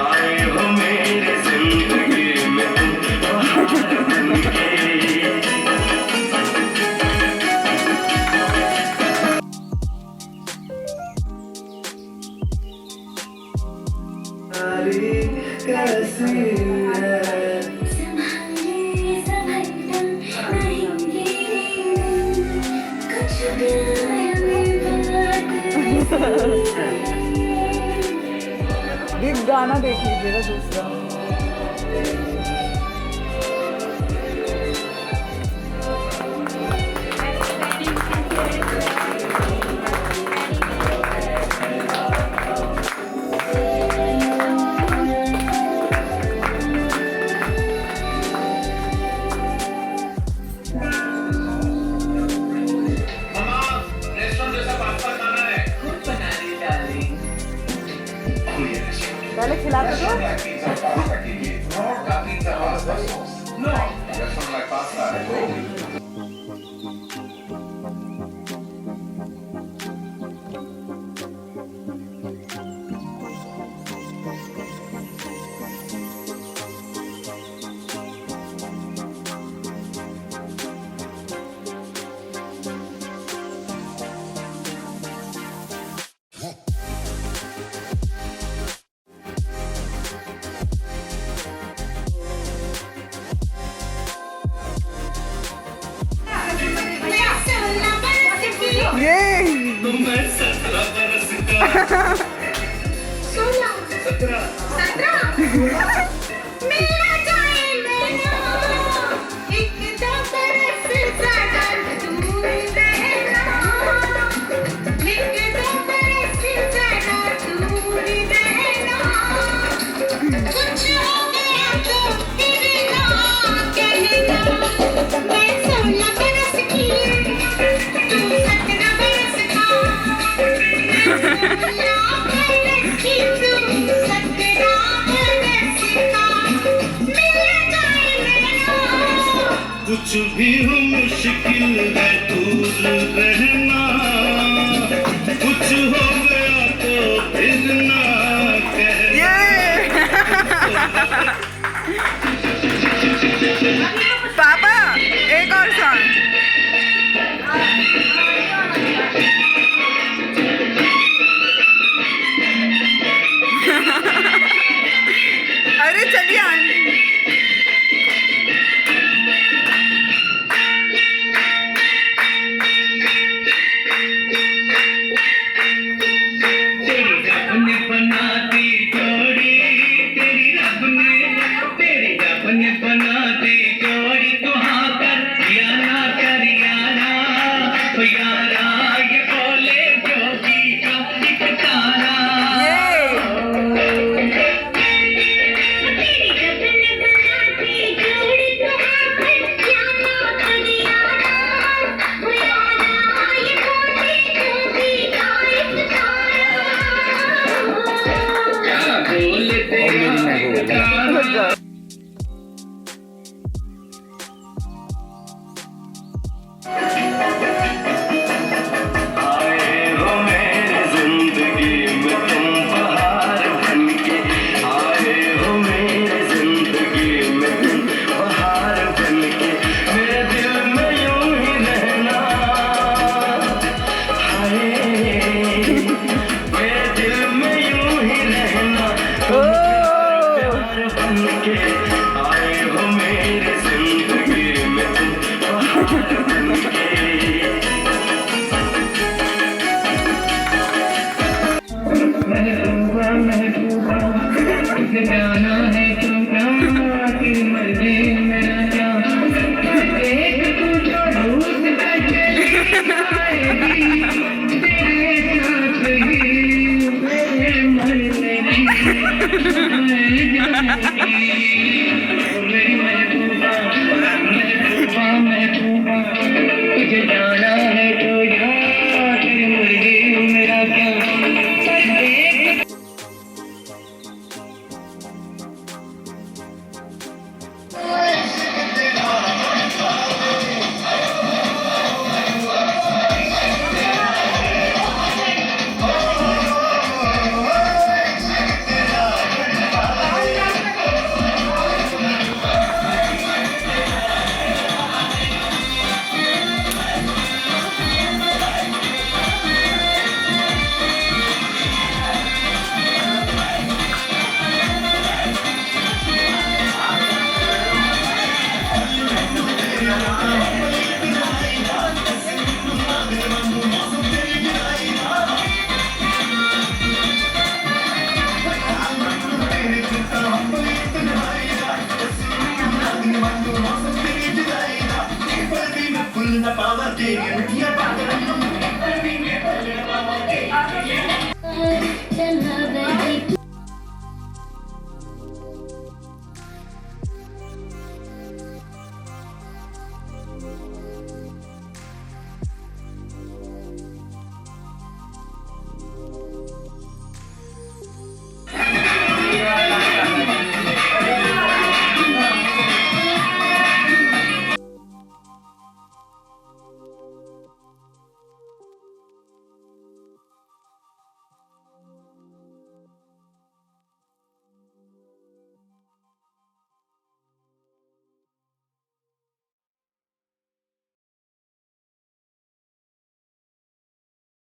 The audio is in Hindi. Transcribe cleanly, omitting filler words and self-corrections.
आए हो मेरी जिंदगी में तुम बहार बनके। कैसी है एक गाना देख लीजिएगा दूसरा। पहले खिला तो दो। मैं 17 बरस का 17 मेरा जाए लेना एक दो बरस ज्यादा दूर रहना एक दो बरस ज्यादा दूर रहना कुछ हो गया तो फिर ना कहना मैं 16 बरस की तू 17 बरस का कुछ भी हो मुश्किल है दूर रहना कुछ हो गया तो फिर ना पापा एक और सॉन्ग। अरे चलिए पावर तेरी मिट्टियां